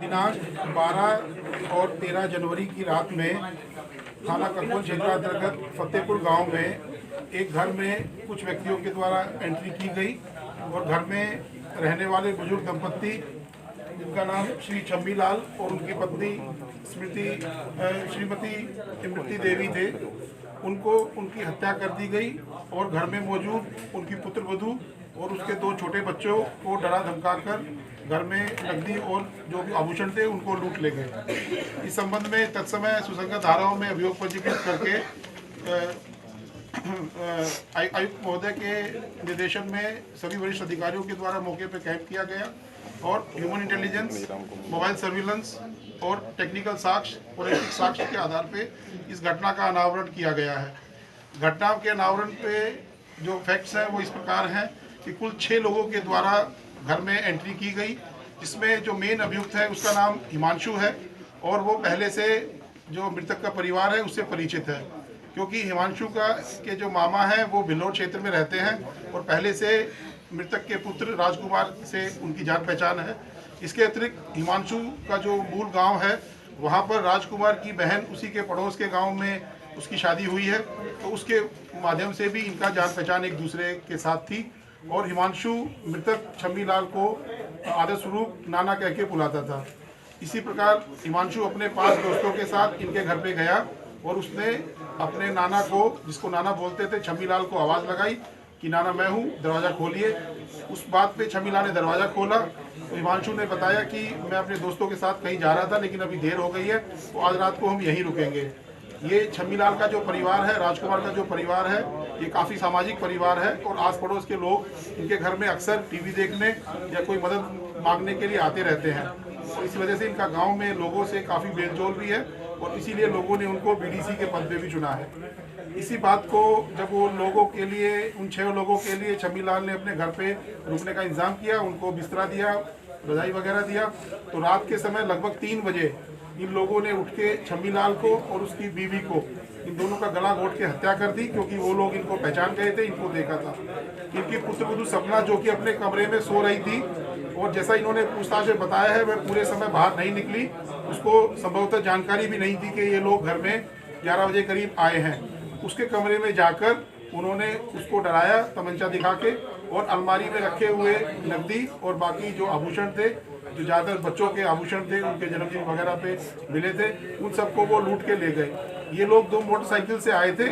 दिनांक 12 और 13 जनवरी की रात में थाना ककवन क्षेत्रांतर्गत फतेहपुर गांव में एक घर में कुछ व्यक्तियों के द्वारा एंट्री की गई और घर में रहने वाले बुजुर्ग दंपत्ति जिनका नाम श्री छम्मी लाल और उनकी पत्नी श्रीमती इमरती देवी थे, उनको उनकी हत्या कर दी गई और घर में मौजूद उनकी पुत्र वधू और उसके 2 छोटे बच्चों को डरा धमकाकर घर में नकदी और जो भी आभूषण थे उनको लूट ले गए। इस संबंध में तत्समय सुसंगत धाराओं में अभियोग पंजीकृत करके आयुक्त महोदय के निर्देशन में सभी वरिष्ठ अधिकारियों के द्वारा मौके पर कैंप किया गया और ह्यूमन इंटेलिजेंस, मोबाइल सर्विलेंस और टेक्निकल साक्ष्य, फोरेंसिक साक्ष्य के आधार पर इस घटना का अनावरण किया गया है। घटना के अनावरण पे जो फैक्ट्स हैं वो इस प्रकार हैं कि कुल 6 लोगों के द्वारा घर में एंट्री की गई, जिसमें जो मेन अभियुक्त है उसका नाम हिमांशु है और वो पहले से जो मृतक का परिवार है उससे परिचित है, क्योंकि हिमांशु के जो मामा हैं वो बिल्हौर क्षेत्र में रहते हैं और पहले से मृतक के पुत्र राजकुमार से उनकी जान पहचान है। इसके अतिरिक्त हिमांशु का जो मूल गांव है वहां पर राजकुमार की बहन उसी के पड़ोस के गांव में उसकी शादी हुई है, तो उसके माध्यम से भी इनका जान पहचान एक दूसरे के साथ थी। और हिमांशु मृतक छम्मी लाल को आदर स्वरूप नाना कह के बुलाता था। इसी प्रकार हिमांशु अपने 5 दोस्तों के साथ इनके घर पे गया और उसने अपने नाना को, जिसको नाना बोलते थे, छम्मी लाल को आवाज़ लगाई कि नाना मैं हूँ, दरवाज़ा खोलिए। उस बात पे छम्मी लाल ने दरवाज़ा खोला तो हिमांशु ने बताया कि मैं अपने दोस्तों के साथ कहीं जा रहा था लेकिन अभी देर हो गई है, तो आज रात को हम यहीं रुकेंगे। ये छम्मी लाल का जो परिवार है, राजकुमार का जो परिवार है, ये काफ़ी सामाजिक परिवार है और आस पड़ोस के लोग इनके घर में अक्सर टीवी देखने या कोई मदद मांगने के लिए आते रहते हैं और इस वजह से इनका गांव में लोगों से काफ़ी मेलजोल भी है और इसीलिए लोगों ने उनको बीडीसी के पद पे भी चुना है। इसी बात को जब वो लोगों के लिए, उन 6 लोगों के लिए छम्मी लाल ने अपने घर पे रुकने का इंतजाम किया, उनको बिस्तरा दिया, रजाई वगैरह दिया, तो रात के समय लगभग 3 बजे इन लोगों ने उठ के छम्मी लाल को और उसकी बीवी को, इन दोनों का गला घोट के हत्या कर दी, क्योंकि वो लोग इनको पहचान गए थे, इनको देखा था। इनकी पुत्रवधू सपना जो कि अपने कमरे में सो रही थी और जैसा इन्होंने पूछताछ में बताया है वह पूरे समय बाहर नहीं निकली, उसको संभवतः जानकारी भी नहीं थी कि ये लोग घर में 11 बजे करीब आए हैं। उसके कमरे में जाकर उन्होंने उसको डराया तमंचा दिखा के और अलमारी में रखे हुए नकदी और बाकी जो आभूषण थे, जो ज़्यादातर बच्चों के आभूषण थे, उनके जन्मदिन वगैरह पे मिले थे, उन सबको वो लूट के ले गए। ये लोग 2 मोटरसाइकिल से आए थे